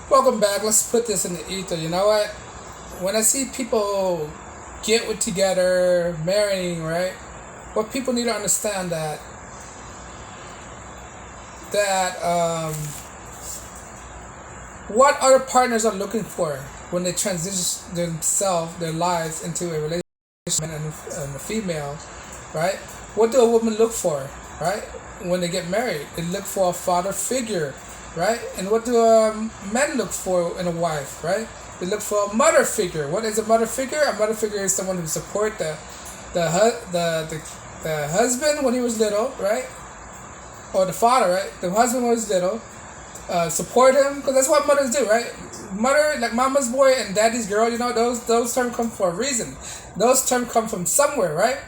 Welcome back. Let's put this in the ether. You know what? When I see people get with together, marrying, right? What people need to understand that what other partners are looking for when they transition themselves, their lives into a relationship and a female, right? What do a woman look for, right? When they get married, they look for a father figure, right? And what do men look for in a wife, right? They look for a mother figure. What is a mother figure? A mother figure is someone who support the husband when he was little, right? Or the father, right? The husband when he was little, support him because that's what mothers do, right? Mother, like mama's boy and daddy's girl, you know, those terms come for a reason. Those terms come from somewhere, right?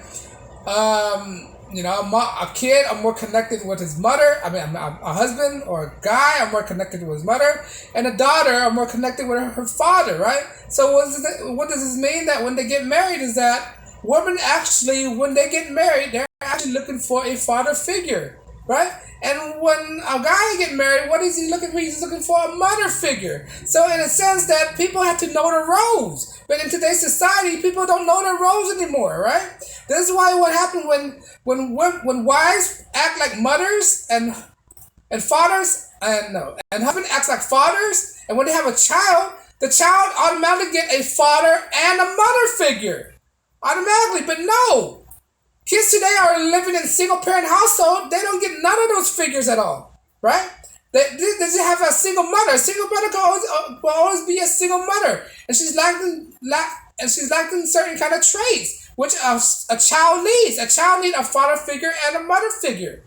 A kid, I'm more connected with his mother. I mean, a husband or a guy, I'm more connected with his mother. And a daughter, I'm more connected with her father, right? So what does this mean? That when they get married is that women actually, when they get married, they're actually looking for a father figure, right? And when a guy get married, what is he looking for? He's looking for a mother figure. So in a sense that people have to know their roles. But in today's society, people don't know their roles anymore, right? This is why what happened when wives act like mothers and fathers and husband acts like fathers, and when they have a child, the child automatically get a father and a mother figure. Automatically, but no. Kids today are living in single parent household. They don't get none of those figures at all, right? They just have a single mother. A single mother will always be a single mother, and she's lacking certain kind of traits which a child needs. A child needs a father figure and a mother figure.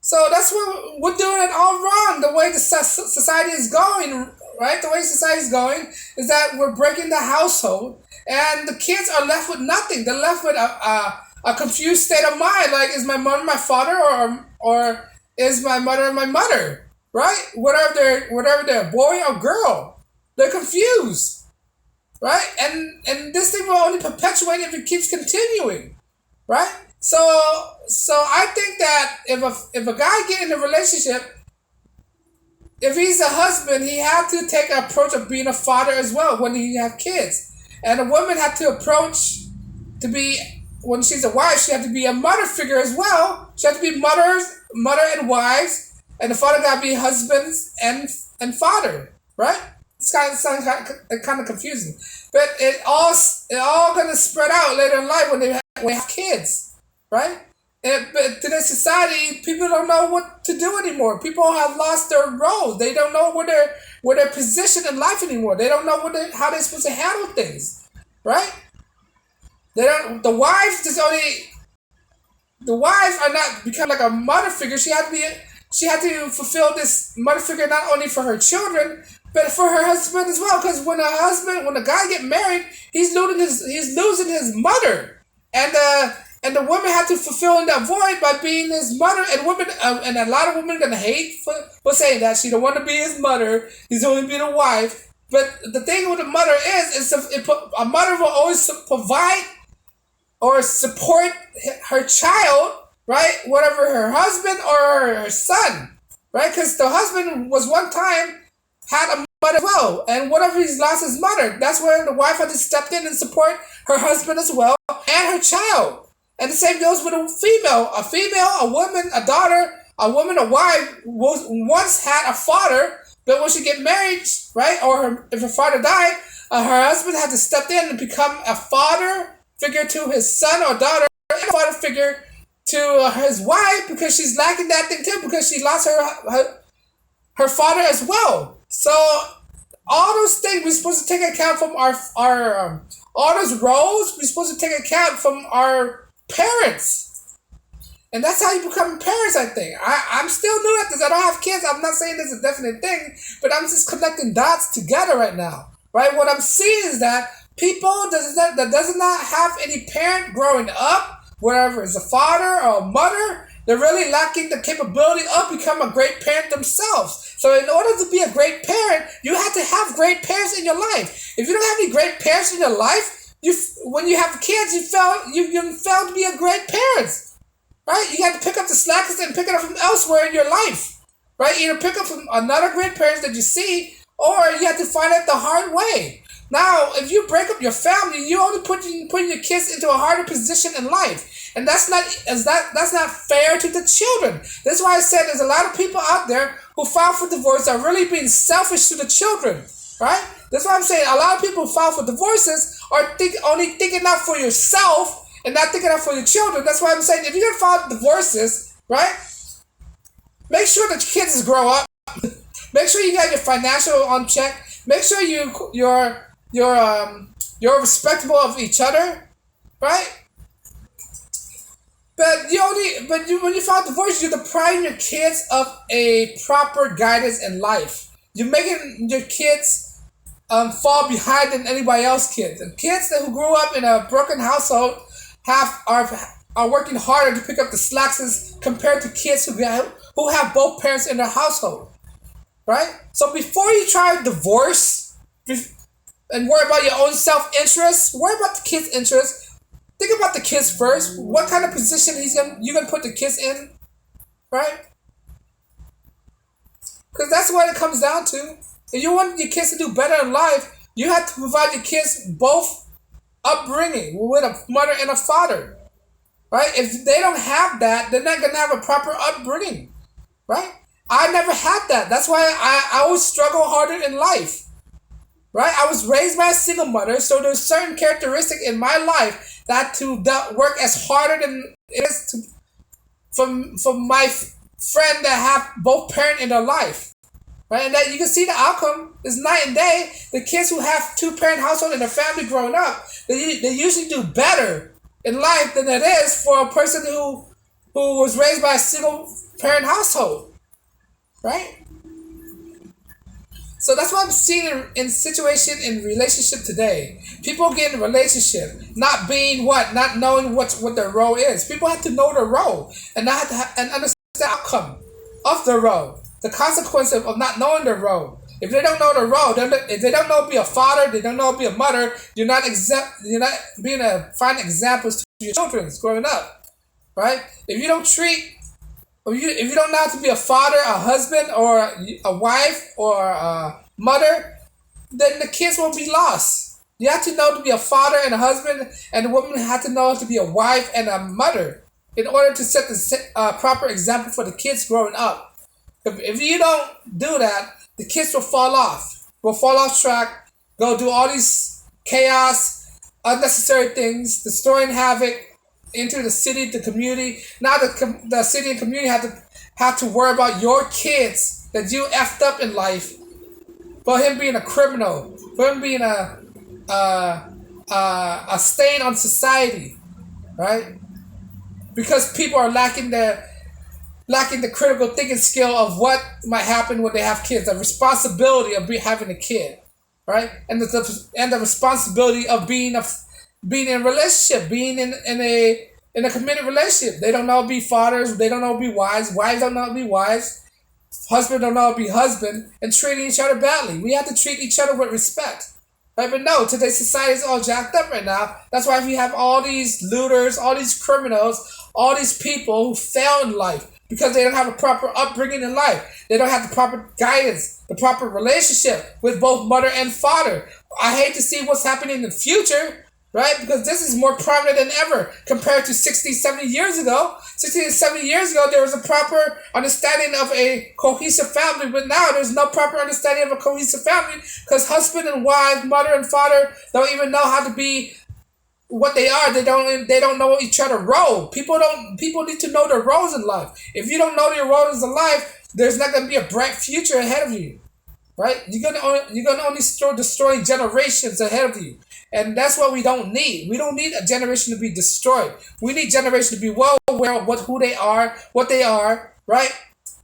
So that's what we're doing it all wrong. The way the society is going, right? The way society is going is that we're breaking the household, and the kids are left with nothing. They're left with a confused state of mind. Like, is my mother my father, or is my mother my mother? Right? Whatever they're boy or girl, they're confused, right? And this thing will only perpetuate if it keeps continuing, right? So I think that if a guy get in a relationship, if he's a husband, he have to take an approach of being a father as well when he have kids, and a woman have to approach to be when she's a wife, she have to be a mother figure as well. She have to be mother and wives, and the father gotta be husbands and father, right? It's kind of confusing, but it all gonna spread out later in life when they have kids, right? But today's society, people don't know what to do anymore. People have lost their roles. They don't know where their position in life anymore. They don't know how they're supposed to handle things, right? They don't. The wives are not become like a mother figure. She had to fulfill this mother figure not only for her children but for her husband as well. Because when a guy get married, he's losing his mother, and the woman had to fulfill that void by being his mother. And women and a lot of women are gonna hate for saying that she don't want to be his mother. He's only being a wife. But the thing with a mother is a mother will always provide or support her child, right? Whatever her husband or her son, right? Because the husband was one time had a mother as well, and whatever he's lost his mother, that's where the wife had to step in and support her husband as well and her child. And the same goes with a female, a woman, a daughter, a woman, a wife once had a father, but when she get married, right, if her father died, her husband had to step in and become a father figure to his son or daughter, and a father figure to his wife, because she's lacking that thing too, because she lost her father as well. So all those things we're supposed to take account from our all those roles we're supposed to take account from our parents, and that's how you become parents. I think I'm still new at this. I don't have kids. I'm not saying this is a definite thing, but I'm just connecting dots together right now. Right? What I'm seeing is that people that does not have any parent growing up, whether it's a father or a mother, they're really lacking the capability of becoming a great parent themselves. So in order to be a great parent, you have to have great parents in your life. If you don't have any great parents in your life, when you have kids, you failed to be a great parent, right? You have to pick up the slack and pick it up from elsewhere in your life, right? Either pick up from another grandparents that you see, or you have to find it the hard way. Now, if you break up your family, you only putting your kids into a harder position in life, and that's not fair to the children. That's why I said there's a lot of people out there who file for divorce are really being selfish to the children, right? That's why I'm saying a lot of people who file for divorces are only thinking out for yourself and not thinking out for your children. That's why I'm saying if you're gonna file divorces, right? Make sure that your kids grow up. Make sure you got your financial on check. Make sure you're respectable of each other, right? When you file divorce, you're depriving your kids of a proper guidance in life. You're making your kids fall behind than anybody else kids. And kids who grew up in a broken household are working harder to pick up the slacks as compared to kids who have both parents in their household, right? So before you try to divorce and worry about your own self-interest, worry about the kids' interest. Think about the kids first. What kind of position you're gonna put the kids in, right? Because that's what it comes down to. If you want your kids to do better in life, you have to provide your kids both upbringing with a mother and a father, right? If they don't have that, they're not gonna have a proper upbringing, right? I never had that. That's why I always struggle harder in life, right? I was raised by a single mother, so there's certain characteristics in my life that to work as harder than it is from my friend that have both parents in their life, right? And that you can see the outcome is night and day. The kids who have two-parent household in their family growing up, they usually do better in life than it is for a person who was raised by a single-parent household, right? So that's what I'm seeing in situation in relationship today. People get in a relationship, not knowing what their role is. People have to know their role and not have to and understand the outcome of their role, the consequence of not knowing their role. If they don't know their role, if they don't know how to be a father, they don't know how to be a mother. You're not being a find examples to your children growing up, right? If you don't know how to be a father, a husband, or a wife, or a mother, then the kids will be lost. You have to know to be a father and a husband, and the woman have to know to be a wife and a mother in order to set the proper example for the kids growing up. If you don't do that, the kids will fall off track, go do all these chaos, unnecessary things, destroying havoc into the city, the community. Now the city and community have to worry about your kids that you effed up in life, for him being a criminal, for him being a stain on society, right? Because people are lacking the critical thinking skill of what might happen when they have kids, the responsibility of having a kid, right? And the responsibility of being in a relationship, being in a committed relationship. They don't know how to be fathers. They don't know how to be wives. Wives don't know how to be wives. Husband don't know how to be husband, and treating each other badly. We have to treat each other with respect, right? But no, today's society is all jacked up right now. That's why we have all these looters, all these criminals, all these people who fail in life because they don't have a proper upbringing in life. They don't have the proper guidance, the proper relationship with both mother and father. I hate to see what's happening in the future, right? Because this is more prominent than ever compared to 60, 70 years ago. 60 and 70 years ago, there was a proper understanding of a cohesive family, but now there's no proper understanding of a cohesive family because husband and wife, mother and father don't even know how to be what they are. They don't know each other's role. People need to know their roles in life. If you don't know your roles in life, there's not going to be a bright future ahead of you, right? You're gonna only start destroying generations ahead of you. And that's what we don't need. We don't need a generation to be destroyed. We need generation to be well aware of who they are, what they are, right?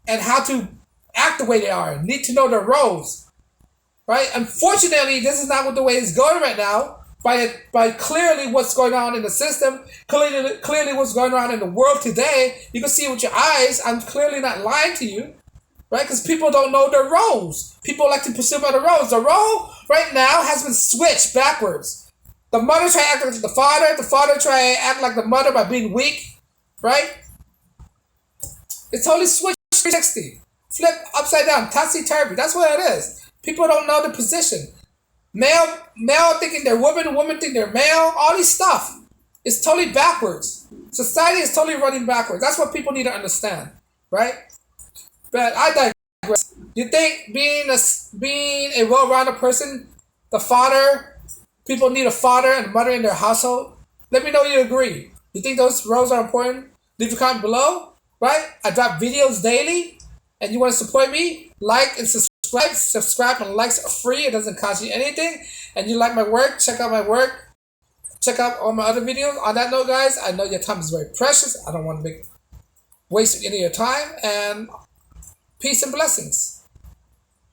And how to act the way they are. Need to know their roles, right? Unfortunately, this is not what the way it's going right now. By clearly what's going on in the system, clearly what's going on in the world today, you can see it with your eyes. I'm clearly not lying to you, right? Because people don't know their roles. People like to pursue other roles. The role right now has been switched backwards. The mother try to act like the father try to act like the mother by being weak, right? It's totally switched 360. flip upside down, topsy-turvy. That's what it is. People don't know the position. Male thinking they're woman, woman thinking they're male. All these stuff is totally backwards. Society is totally running backwards. That's what people need to understand, right? But I digress. You think being a well-rounded person, the father, people need a father and a mother in their household? Let me know you agree. You think those roles are important? Leave a comment below, right? I drop videos daily, and you want to support me? Like and subscribe. Subscribe and likes are free. It doesn't cost you anything. And you like my work? Check out my work. Check out all my other videos. On that note, guys, I know your time is very precious. I don't want to waste any of your time. And peace and blessings.